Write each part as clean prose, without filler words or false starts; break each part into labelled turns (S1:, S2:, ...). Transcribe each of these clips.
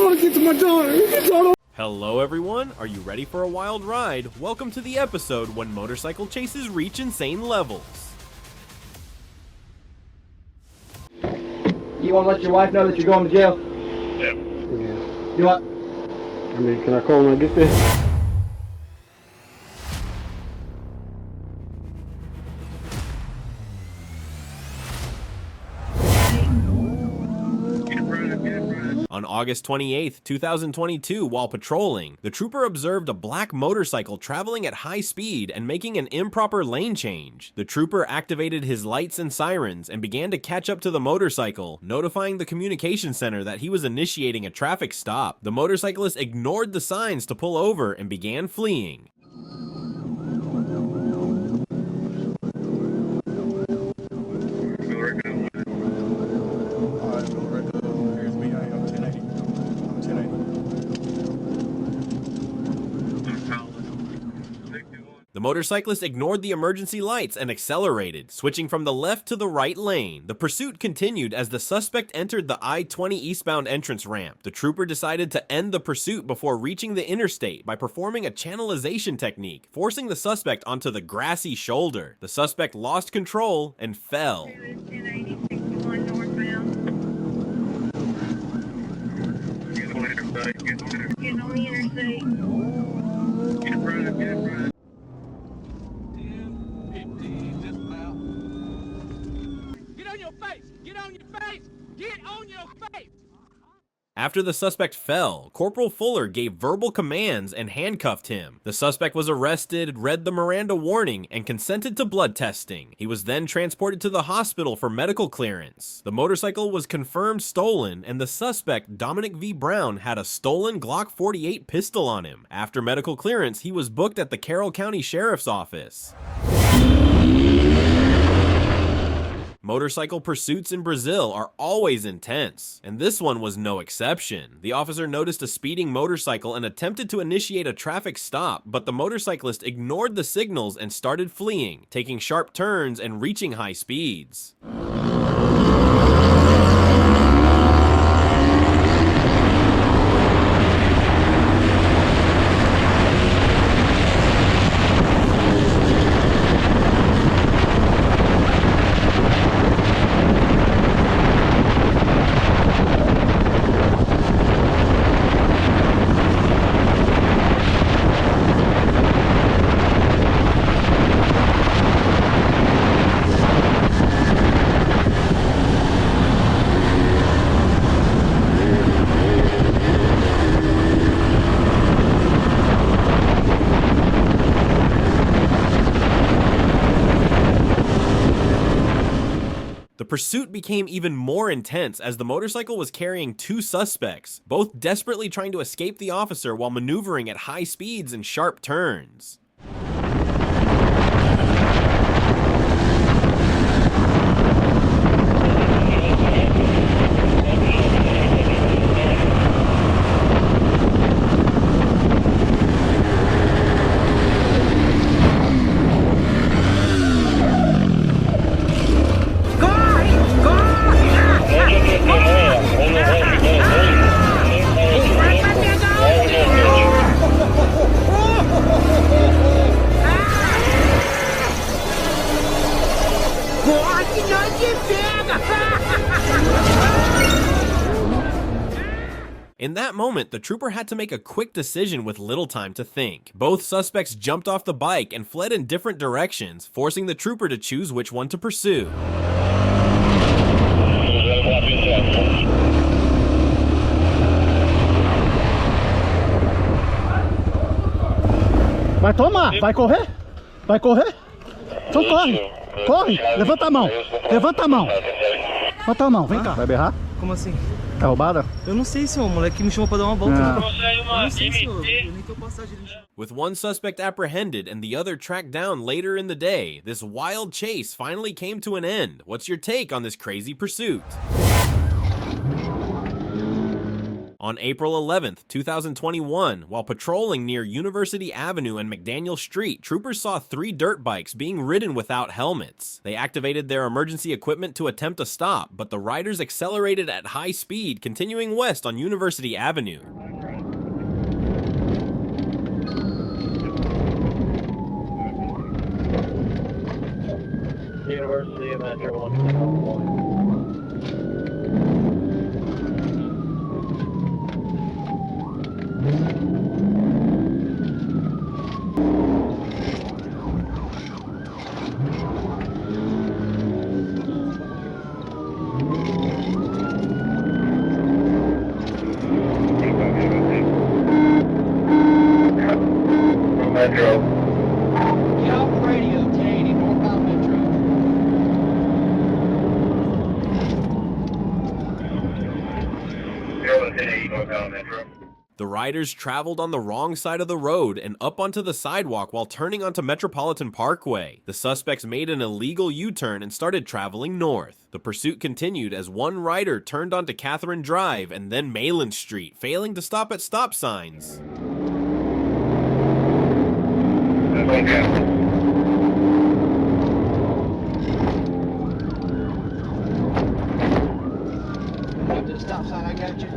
S1: want to get to my daughter.
S2: Hello everyone, are you ready for a wild ride? Welcome to the episode when motorcycle chases reach insane levels.
S3: You want to let your wife know that you're going to jail?
S1: Yeah.
S3: You what?
S1: I mean, can I call when I get there?
S2: On August 28, 2022, while patrolling, the trooper observed a black motorcycle traveling at high speed and making an improper lane change. The trooper activated his lights and sirens and began to catch up to the motorcycle, notifying the communication center that he was initiating a traffic stop. The motorcyclist ignored the signs to pull over and began fleeing. The motorcyclist ignored the emergency lights and accelerated, switching from the left to the right lane. The pursuit continued as the suspect entered the I-20 eastbound entrance ramp. The trooper decided to end the pursuit before reaching the interstate by performing a channelization technique, forcing the suspect onto the grassy shoulder. The suspect lost control and fell.
S4: Get on the interstate.
S5: Get on your face!
S2: After the suspect fell, Corporal Fuller gave verbal commands and handcuffed him. The suspect was arrested, read the Miranda warning, and consented to blood testing. He was then transported to the hospital for medical clearance. The motorcycle was confirmed stolen, and the suspect, Dominic V. Brown, had a stolen Glock 48 pistol on him. After medical clearance, he was booked at the Carroll County Sheriff's Office. Motorcycle pursuits in Brazil are always intense, and this one was no exception. The officer noticed a speeding motorcycle and attempted to initiate a traffic stop, but the motorcyclist ignored the signals and started fleeing, taking sharp turns and reaching high speeds. The pursuit became even more intense as the motorcycle was carrying two suspects, both desperately trying to escape the officer while maneuvering at high speeds and sharp turns. In that moment, the trooper had to make a quick decision with little time to think. Both suspects jumped off the bike and fled in different directions, forcing the trooper to choose which one to pursue.
S1: Vai tomar, vai correr? Vai correr? Então corre, corre, levanta a mão, levanta a mão. Levanta a mão, vem cá. Vai berrar?
S6: Como assim?
S1: É roubada?
S6: Eu não sei, senhor. O moleque me chamou pra dar uma volta. Eu não sei, senhor. Eu nem tenho passagem.
S2: With one suspect apprehended and the other tracked down later in the day, this wild chase finally came to an end. What's your take on this crazy pursuit? On April 11th, 2021, while patrolling near University Avenue and McDaniel Street, troopers saw 3 dirt bikes being ridden without helmets. They activated their emergency equipment to attempt a stop, but the riders accelerated at high speed, continuing west on University Avenue.
S3: University of Metro 1. Metro.
S5: Get off the radio, 1080, northbound Metro.
S2: The riders traveled on the wrong side of the road and up onto the sidewalk while turning onto Metropolitan Parkway. The suspects made an illegal U-turn and started traveling north. The pursuit continued as one rider turned onto Catherine Drive and then Malin Street, failing to stop at stop signs.
S5: Up to the stop sign, I got you.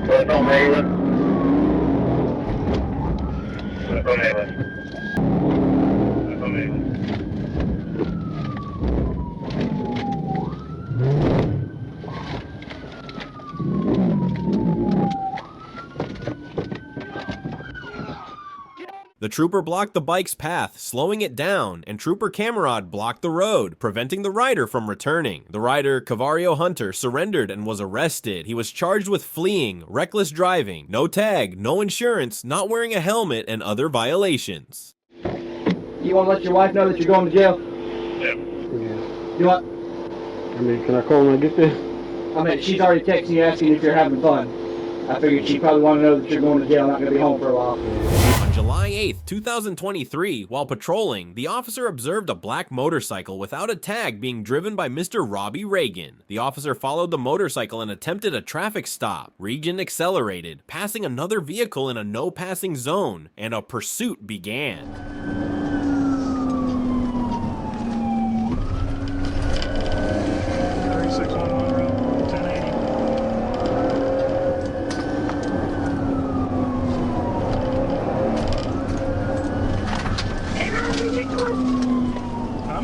S3: What's on Malin? What's on Malin? What's on Malin?
S2: The trooper blocked the bike's path, slowing it down, and Trooper Camerad blocked the road, preventing the rider from returning. The rider, Cavario Hunter, surrendered and was arrested. He was charged with fleeing, reckless driving, no tag, no insurance, not wearing a helmet, and other violations.
S3: You want to let your wife know that you're going to jail?
S7: Yeah.
S3: You want?
S7: I mean, can I call when I get there?
S3: I mean, she's already texting you asking if you're having fun. I figured she'd probably want to know that you're going to jail, not going to be home for a while.
S2: On July 8th, 2023, while patrolling, the officer observed a black motorcycle without a tag being driven by Mr. Robbie Reagan. The officer followed the motorcycle and attempted a traffic stop. Reagan accelerated, passing another vehicle in a no-passing zone, and a pursuit began.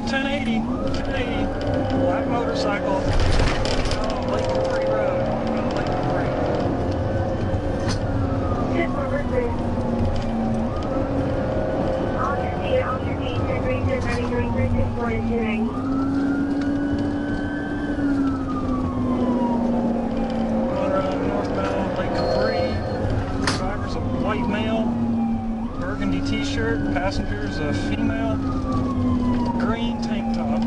S6: 1080, black motorcycle, Lake Capri Road, Lake Capri. Northbound Lake Capri, driver's a white male, burgundy t-shirt, passenger's a female, green tank top.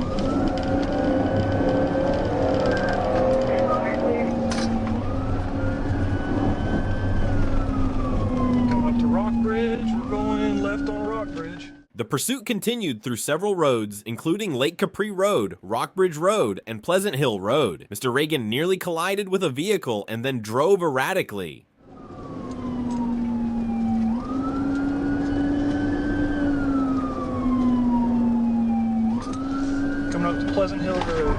S6: Coming up to Rock Bridge, we're going left on Rock Bridge.
S2: The pursuit continued through several roads, including Lake Capri Road, Rockbridge Road, and Pleasant Hill Road. Mr. Reagan nearly collided with a vehicle and then drove erratically.
S6: Coming up to Pleasant Hill Road.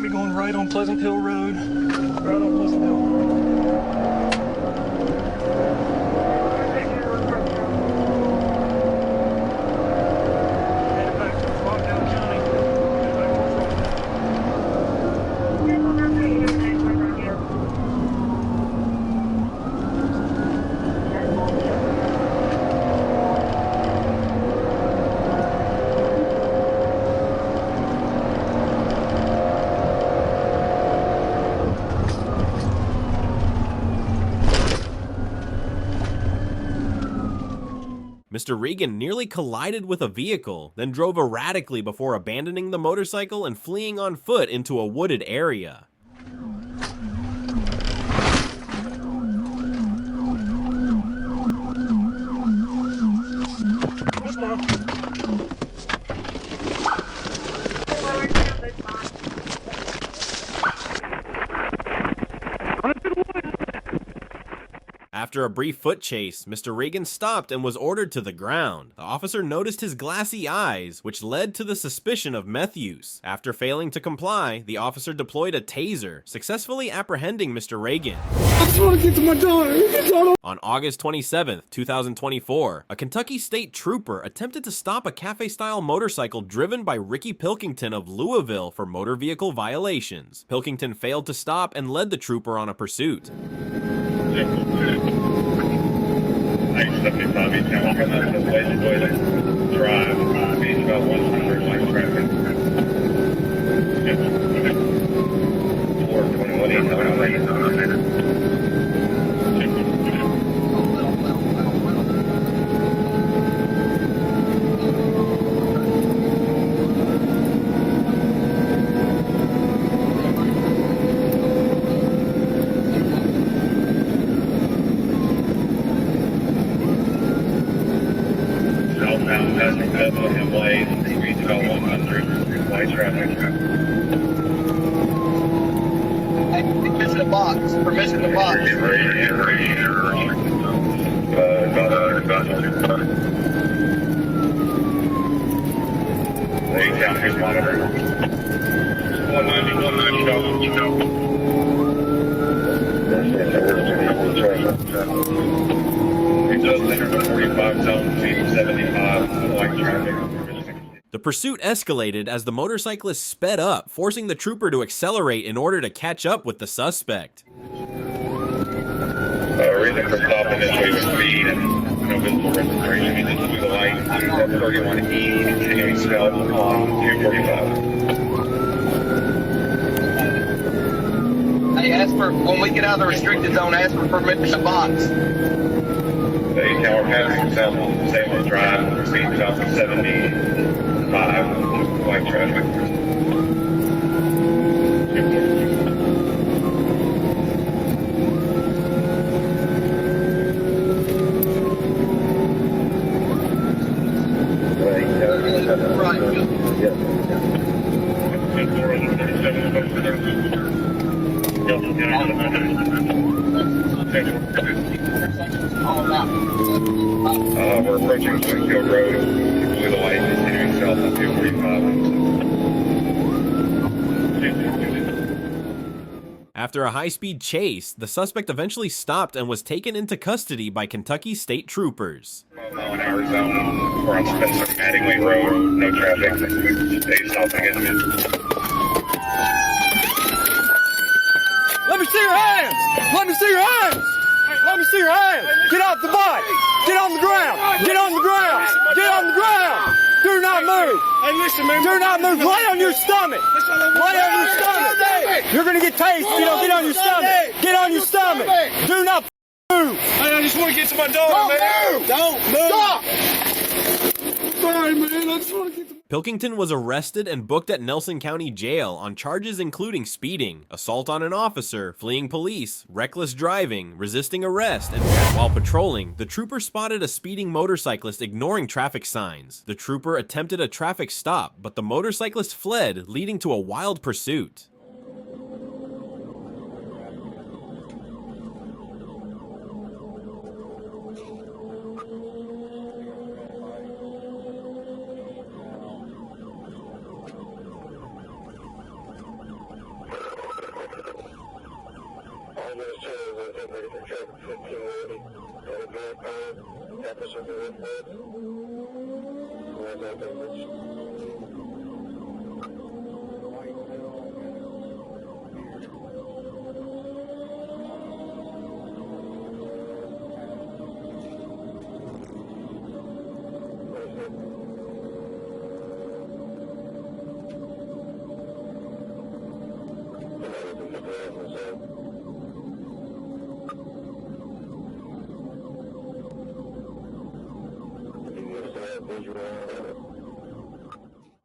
S6: We're going right on Pleasant Hill Road. Right on Pleasant Hill. Headed back to Rockdale County. Headed back towards
S2: Mr. Reagan nearly collided with a vehicle, then drove erratically before abandoning the motorcycle and fleeing on foot into a wooded area. After a brief foot chase, Mr. Reagan stopped and was ordered to the ground. The officer noticed his glassy eyes, which led to the suspicion of meth use. After failing to comply, the officer deployed a taser, successfully apprehending Mr. Reagan.
S7: I just want to get to my daughter.
S2: On August 27, 2024, a Kentucky state trooper attempted to stop a cafe-style motorcycle driven by Ricky Pilkington of Louisville for motor vehicle violations. Pilkington failed to stop and led the trooper on a pursuit.
S5: Permission to box. Permission to box.
S2: The pursuit escalated as the motorcyclist sped up, forcing the trooper to accelerate in order to catch up with the suspect.
S8: Reason for stopping is due to speed and no visible registration. We need to do the light 31E, continuing south on 245.
S5: Hey, ask for, when we get out of the restricted zone, ask for permission to box.
S8: The 8-hour passing south on Salem Drive, proceed south of 75, white traffic. We're approaching Springfield Road, blue the light, continuing south on 245.
S2: After a high-speed chase, the suspect eventually stopped and was taken into custody by Kentucky state troopers.
S8: Mile-an-hour zone, we're on Spencer Mattingly Road, no traffic, stay stopping it.
S9: Let me see your hands! Let me see your hands! Let me see your hands! Get off the bike! Get on the ground! Get on the ground! Get on the ground! Do not move! Hey, listen, man. Do not move! Lay on your stomach! Lay on your stomach! You're gonna get tased if you don't get on your stomach! Get on your stomach! Do not move! Hey, I just want to get to my daughter, man! Don't move! Stop! Sorry, man. I just want to get to...
S2: Pilkington was arrested and booked at Nelson County Jail on charges including speeding, assault on an officer, fleeing police, reckless driving, resisting arrest, and while patrolling, the trooper spotted a speeding motorcyclist ignoring traffic signs. The trooper attempted a traffic stop, but the motorcyclist fled, leading to a wild pursuit.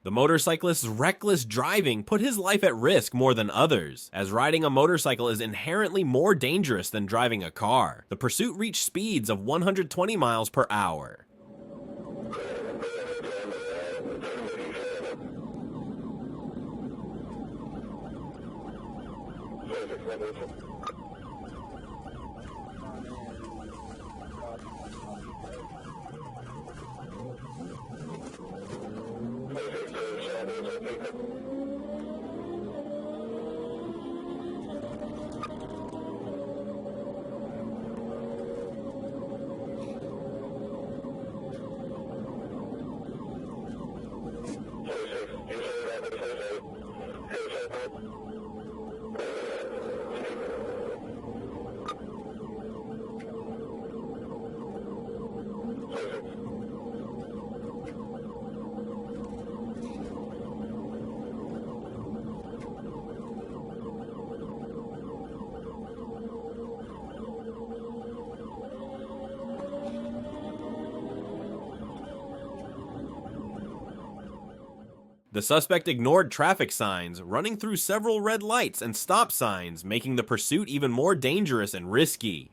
S2: The motorcyclist's reckless driving put his life at risk more than others, as riding a motorcycle is inherently more dangerous than driving a car. The pursuit reached speeds of 120 miles per hour. The suspect ignored traffic signs, running through several red lights and stop signs, making the pursuit even more dangerous and risky.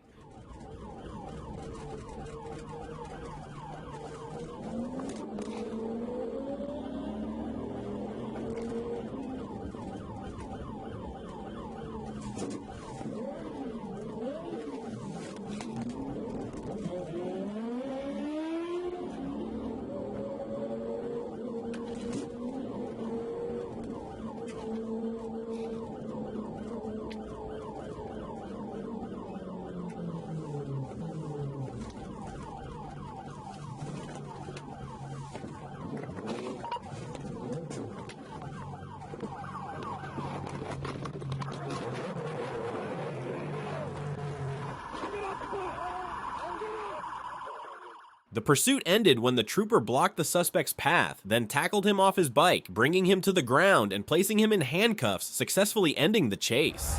S2: The pursuit ended when the trooper blocked the suspect's path, then tackled him off his bike, bringing him to the ground and placing him in handcuffs, successfully ending the chase.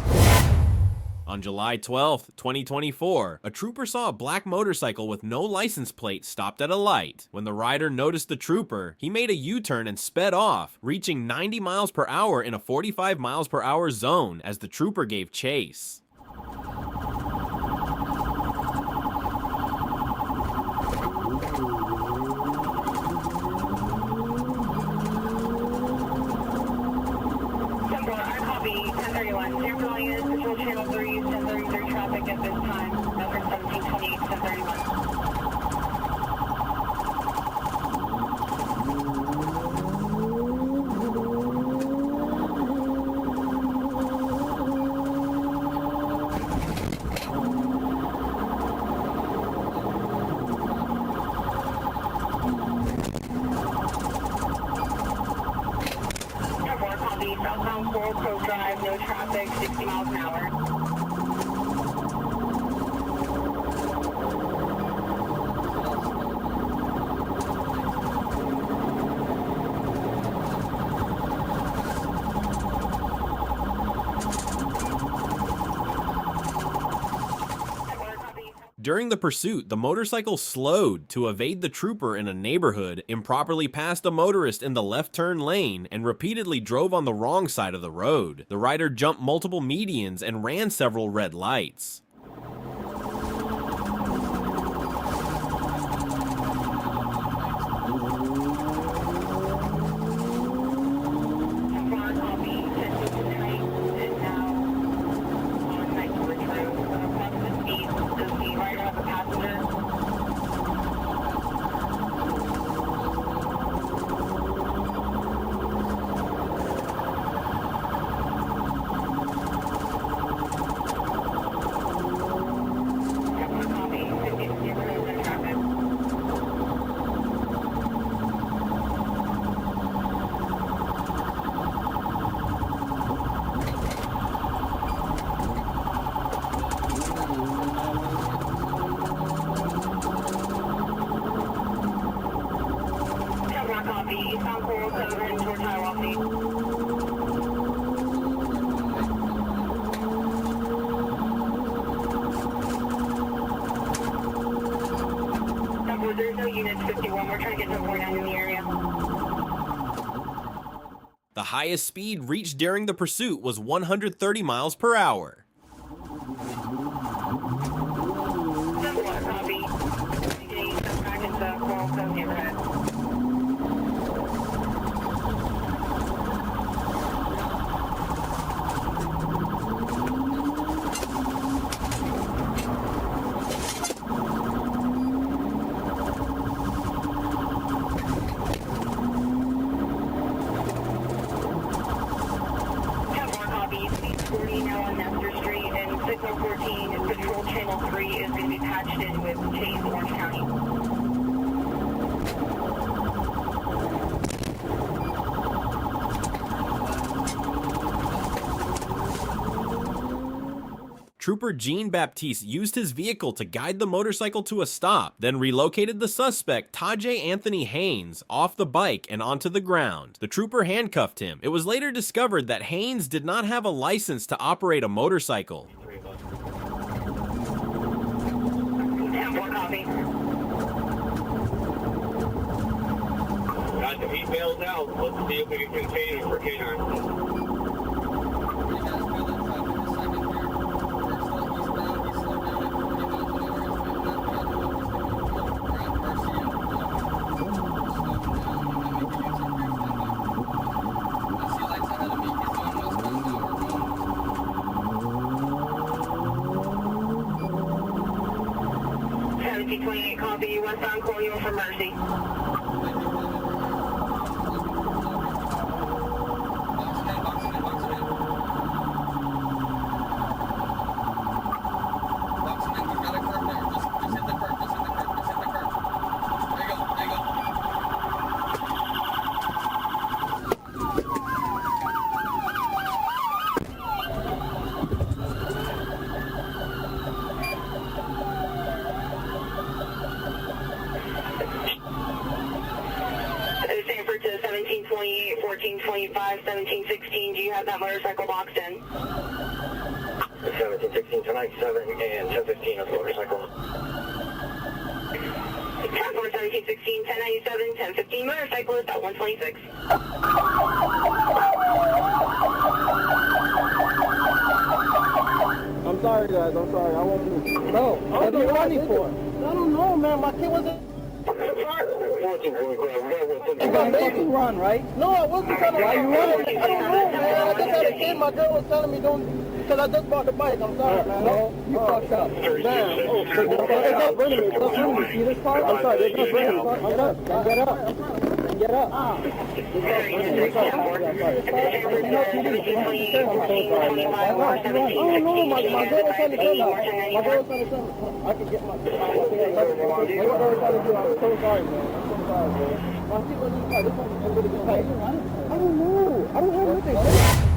S2: On July 12, 2024, a trooper saw a black motorcycle with no license plate stopped at a light. When the rider noticed the trooper, he made a U-turn and sped off, reaching 90 miles per hour in a 45 miles per hour zone as the trooper gave chase.
S4: At this time, number 1728, 1031. Copy, southbound Coral Cove Drive, no traffic, 60 miles an hour.
S2: During the pursuit, the motorcycle slowed to evade the trooper in a neighborhood, improperly passed a motorist in the left turn lane, and repeatedly drove on the wrong side of the road. The rider jumped multiple medians and ran several red lights. There's no units 51. We're trying to get to 49 in the area. The highest speed reached during the pursuit was 130 miles per hour.
S4: Copy. Getting back into Coral Cove neighborhood. 114, Patrol Channel 3 is going to be patched in with Chase, Orange County.
S2: Trooper Jean-Baptiste used his vehicle to guide the motorcycle to a stop, then relocated the suspect, Tajay Anthony Haynes, off the bike and onto the ground. The trooper handcuffed him. It was later discovered that Haynes did not have a license to operate a motorcycle.
S8: If he bails out, let's see if we can contain him for K9.
S4: Copy, westbound Colonial for Mercy. Sanford to 1728, 1425, 1716. Do you have that motorcycle boxed in?
S8: 1716, 1097, and 1015 of the motorcycle.
S4: Transport 1716, 1097, 1015 motorcyclist at 126.
S3: I'm sorry, guys. I'm sorry. I won't move. No. What are you running for? I don't know, man. My kid wasn't... You got made me run, right? No, I wasn't trying to... Why you running? I don't know, man. I just had a kid. My girl was telling me don't... Because I just bought the bike. I'm sorry, man. No, you fucked up. Man, it's not running me. It's not running me. See this car? I'm sorry. It's not running me. Get up. Get up. Get up. I don't know. My girl was trying to tell me. My girl was trying to tell me. I can get my... What was I trying to do? I'm so sorry, man. I'm so sorry, man. My kid wasn't... This one is really good. I don't know. I don't have nothing.